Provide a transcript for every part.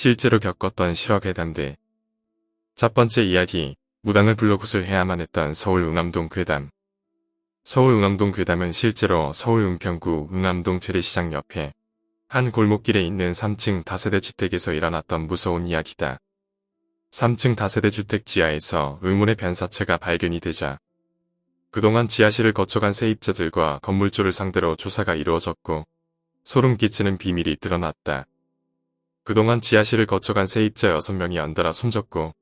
실제로 겪었던 실화괴담들. 첫 번째 이야기, 무당을 불러 굿을 해야만 했던 서울 응암동 괴담. 서울 응암동 괴담은 실제로 서울 은평구 응암동 재래시장 옆에 한 골목길에 있는 3층 다세대 주택에서 일어났던 무서운 이야기다. 3층 다세대 주택 지하에서 의문의 변사체가 발견이 되자 그동안 지하실을 거쳐간 세입자들과 건물주를 상대로 조사가 이루어졌고 소름 끼치는 비밀이 드러났다. 그동안 지하실을 거쳐간 세입자 6명이 연달아 숨졌고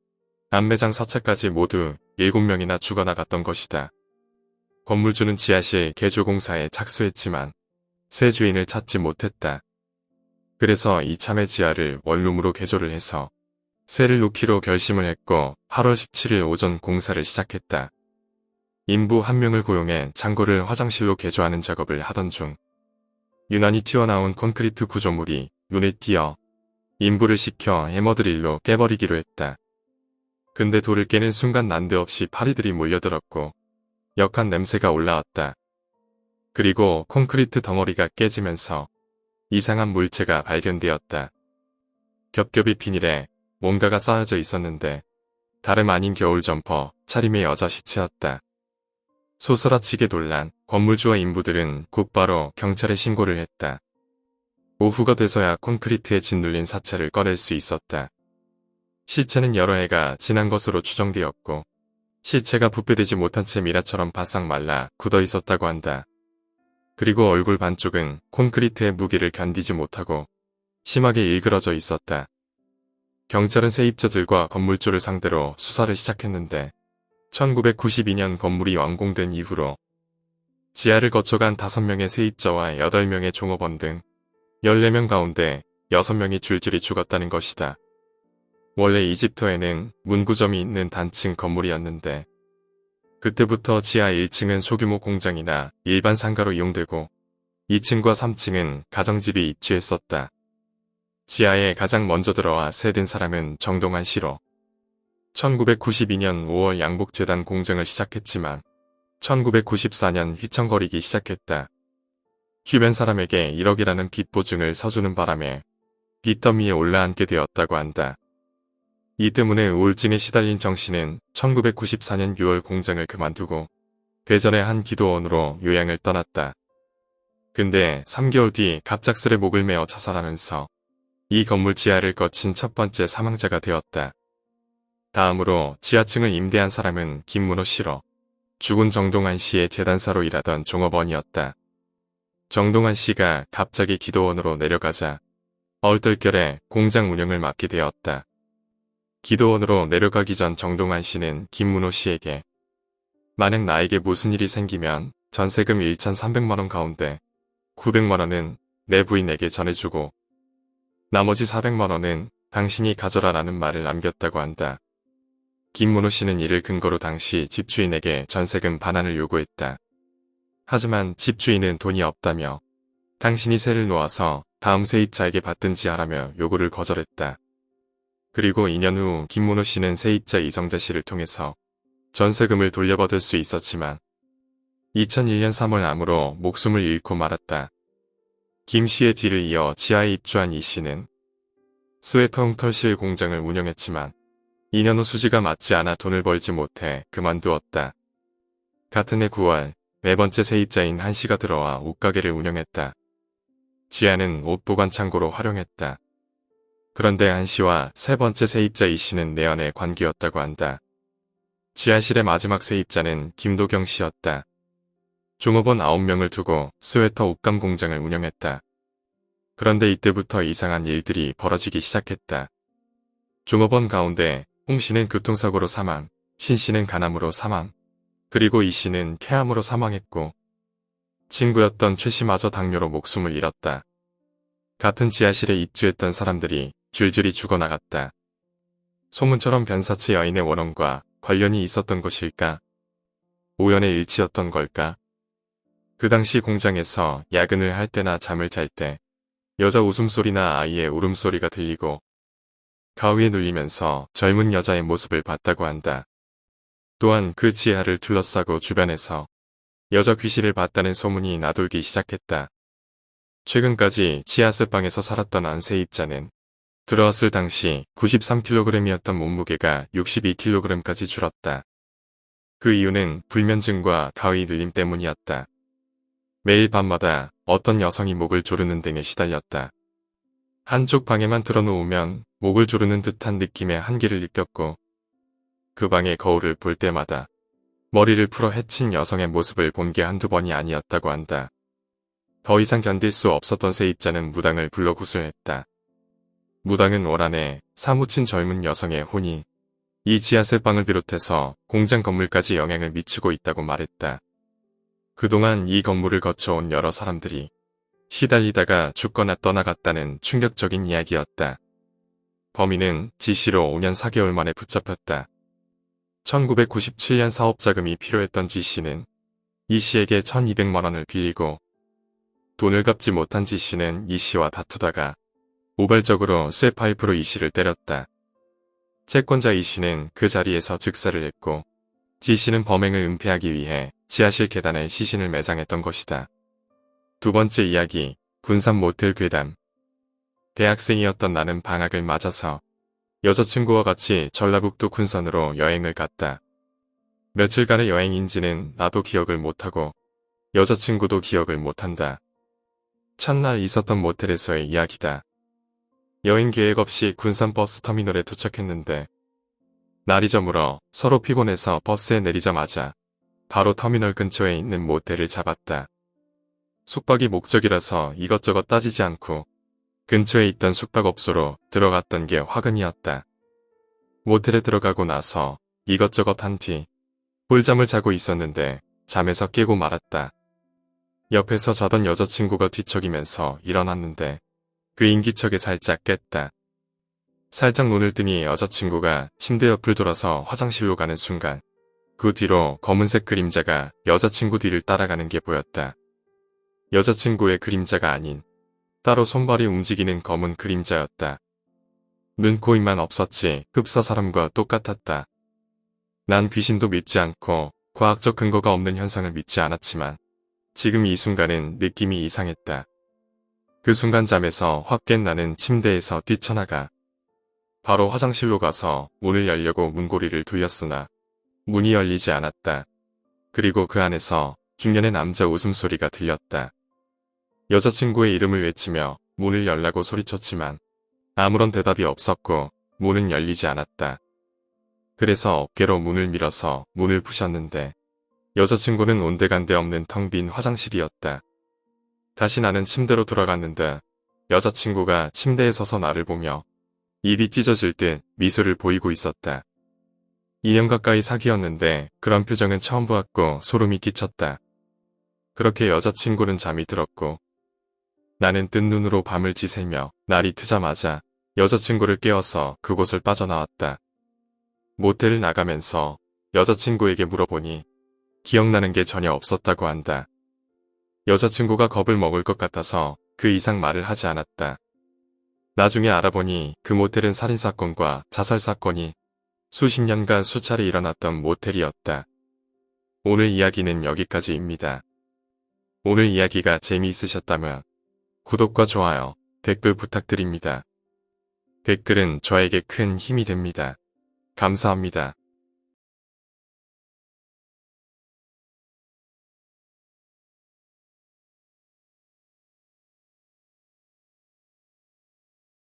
안매장 사체까지 모두 7명이나 죽어나갔던 것이다. 건물주는 지하실 개조공사에 착수했지만 새 주인을 찾지 못했다. 그래서 이참에 지하를 원룸으로 개조를 해서 새를 놓기로 결심을 했고 8월 17일 오전 공사를 시작했다. 인부 1명을 고용해 창고를 화장실로 개조하는 작업을 하던 중 유난히 튀어나온 콘크리트 구조물이 눈에 띄어 인부를 시켜 해머드릴로 깨버리기로 했다. 근데 돌을 깨는 순간 난데없이 파리들이 몰려들었고 역한 냄새가 올라왔다. 그리고 콘크리트 덩어리가 깨지면서 이상한 물체가 발견되었다. 겹겹이 비닐에 뭔가가 쌓여져 있었는데 다름 아닌 겨울 점퍼 차림의 여자 시체였다. 소스라치게 놀란 건물주와 인부들은 곧바로 경찰에 신고를 했다. 오후가 돼서야 콘크리트에 짓눌린 사체를 꺼낼 수 있었다. 시체는 여러 해가 지난 것으로 추정되었고 시체가 부패되지 못한 채 미라처럼 바싹 말라 굳어 있었다고 한다. 그리고 얼굴 반쪽은 콘크리트의 무게를 견디지 못하고 심하게 일그러져 있었다. 경찰은 세입자들과 건물주를 상대로 수사를 시작했는데 1992년 건물이 완공된 이후로 지하를 거쳐간 5명의 세입자와 8명의 종업원 등 14명 가운데 6명이 줄줄이 죽었다는 것이다. 원래 이 집터에는 문구점이 있는 단층 건물이었는데 그때부터 지하 1층은 소규모 공장이나 일반 상가로 이용되고 2층과 3층은 가정집이 입주했었다. 지하에 가장 먼저 들어와 세든 사람은 정동환 씨로 1992년 5월 양복재단 공장을 시작했지만 1994년 휘청거리기 시작했다. 주변 사람에게 1억이라는 빚 보증을 서주는 바람에 빚더미에 올라앉게 되었다고 한다. 이 때문에 우울증에 시달린 정 씨는 1994년 6월 공장을 그만두고 대전의 한 기도원으로 요양을 떠났다. 근데 3개월 뒤 갑작스레 목을 메어 자살하면서 이 건물 지하를 거친 첫 번째 사망자가 되었다. 다음으로 지하층을 임대한 사람은 김문호 씨로 죽은 정동환 씨의 재단사로 일하던 종업원이었다. 정동환 씨가 갑자기 기도원으로 내려가자 얼떨결에 공장 운영을 맡게 되었다. 기도원으로 내려가기 전 정동환 씨는 김문호 씨에게 만약 나에게 무슨 일이 생기면 전세금 1,300만원 가운데 900만원은 내 부인에게 전해주고 나머지 400만원은 당신이 가져라라는 말을 남겼다고 한다. 김문호 씨는 이를 근거로 당시 집주인에게 전세금 반환을 요구했다. 하지만 집주인은 돈이 없다며 당신이 세를 놓아서 다음 세입자에게 받든지 하라며 요구를 거절했다. 그리고 2년 후 김문호 씨는 세입자 이성재 씨를 통해서 전세금을 돌려받을 수 있었지만 2001년 3월 암으로 목숨을 잃고 말았다. 김 씨의 뒤를 이어 지하에 입주한 이 씨는 스웨터 홈털실 공장을 운영했지만 2년 후 수지가 맞지 않아 돈을 벌지 못해 그만두었다. 같은 해 9월 네 번째 세입자인 한 씨가 들어와 옷가게를 운영했다. 지하는 옷 보관 창고로 활용했다. 그런데 한 씨와 세 번째 세입자 이 씨는 내연의 관계였다고 한다. 지하실의 마지막 세입자는 김도경 씨였다. 종업원 9명을 두고 스웨터 옷감 공장을 운영했다. 그런데 이때부터 이상한 일들이 벌어지기 시작했다. 종업원 가운데 홍 씨는 교통사고로 사망, 신 씨는 간암으로 사망, 그리고 이 씨는 폐암으로 사망했고 친구였던 최 씨마저 당뇨로 목숨을 잃었다. 같은 지하실에 입주했던 사람들이 줄줄이 죽어나갔다. 소문처럼 변사체 여인의 원혼과 관련이 있었던 것일까? 우연의 일치였던 걸까? 그 당시 공장에서 야근을 할 때나 잠을 잘 때 여자 웃음소리나 아이의 울음소리가 들리고 가위에 눌리면서 젊은 여자의 모습을 봤다고 한다. 또한 그 지하를 둘러싸고 주변에서 여자 귀신을 봤다는 소문이 나돌기 시작했다. 최근까지 지하세방에서 살았던 안 세입자는 들어왔을 당시 93kg이었던 몸무게가 62kg까지 줄었다. 그 이유는 불면증과 가위 눌림 때문이었다. 매일 밤마다 어떤 여성이 목을 조르는 등에 시달렸다. 한쪽 방에만 들어놓으면 목을 조르는 듯한 느낌의 한기를 느꼈고 그 방의 거울을 볼 때마다 머리를 풀어 헤친 여성의 모습을 본 게 한두 번이 아니었다고 한다. 더 이상 견딜 수 없었던 세입자는 무당을 불러 구술했다. 무당은 올 한해 사무친 젊은 여성의 혼이 이 지하실방을 비롯해서 공장 건물까지 영향을 미치고 있다고 말했다. 그동안 이 건물을 거쳐온 여러 사람들이 시달리다가 죽거나 떠나갔다는 충격적인 이야기였다. 범인은 지씨로 5년 4개월 만에 붙잡혔다. 1997년 사업자금이 필요했던 지씨는 이씨에게 1200만 원을 빌리고 돈을 갚지 못한 지씨는 이씨와 다투다가 우발적으로 쇠파이프로 이씨를 때렸다. 채권자 이씨는 그 자리에서 즉사를 했고 지씨는 범행을 은폐하기 위해 지하실 계단에 시신을 매장했던 것이다. 두 번째 이야기, 군산 모텔 괴담. 대학생이었던 나는 방학을 맞아서 여자친구와 같이 전라북도 군산으로 여행을 갔다. 며칠간의 여행인지는 나도 기억을 못하고 여자친구도 기억을 못한다. 첫날 있었던 모텔에서의 이야기다. 여행 계획 없이 군산 버스터미널에 도착했는데 날이 저물어 서로 피곤해서 버스에 내리자마자 바로 터미널 근처에 있는 모텔을 잡았다. 숙박이 목적이라서 이것저것 따지지 않고 근처에 있던 숙박업소로 들어갔던 게 화근이었다. 모텔에 들어가고 나서 이것저것 한 뒤 꿀잠을 자고 있었는데 잠에서 깨고 말았다. 옆에서 자던 여자친구가 뒤척이면서 일어났는데 그 인기척에 살짝 깼다. 살짝 눈을 뜨니 여자친구가 침대 옆을 돌아서 화장실로 가는 순간 그 뒤로 검은색 그림자가 여자친구 뒤를 따라가는 게 보였다. 여자친구의 그림자가 아닌 따로 손발이 움직이는 검은 그림자였다. 눈, 코, 입만 없었지 흡사 사람과 똑같았다. 난 귀신도 믿지 않고 과학적 근거가 없는 현상을 믿지 않았지만 지금 이 순간은 느낌이 이상했다. 그 순간 잠에서 확 깬 나는 침대에서 뛰쳐나가 바로 화장실로 가서 문을 열려고 문고리를 돌렸으나 문이 열리지 않았다. 그리고 그 안에서 중년의 남자 웃음소리가 들렸다. 여자친구의 이름을 외치며 문을 열라고 소리쳤지만 아무런 대답이 없었고 문은 열리지 않았다. 그래서 어깨로 문을 밀어서 문을 부셨는데 여자친구는 온데간데 없는 텅 빈 화장실이었다. 다시 나는 침대로 돌아갔는데 여자친구가 침대에 서서 나를 보며 입이 찢어질 듯 미소를 보이고 있었다. 2년 가까이 사귀었는데 그런 표정은 처음 보았고 소름이 끼쳤다. 그렇게 여자친구는 잠이 들었고 나는 뜬 눈으로 밤을 지새며 날이 트자마자 여자친구를 깨워서 그곳을 빠져나왔다. 모텔을 나가면서 여자친구에게 물어보니 기억나는 게 전혀 없었다고 한다. 여자친구가 겁을 먹을 것 같아서 그 이상 말을 하지 않았다. 나중에 알아보니 그 모텔은 살인사건과 자살사건이 수십 년간 수차례 일어났던 모텔이었다. 오늘 이야기는 여기까지입니다. 오늘 이야기가 재미있으셨다면 구독과 좋아요, 댓글 부탁드립니다. 댓글은 저에게 큰 힘이 됩니다. 감사합니다.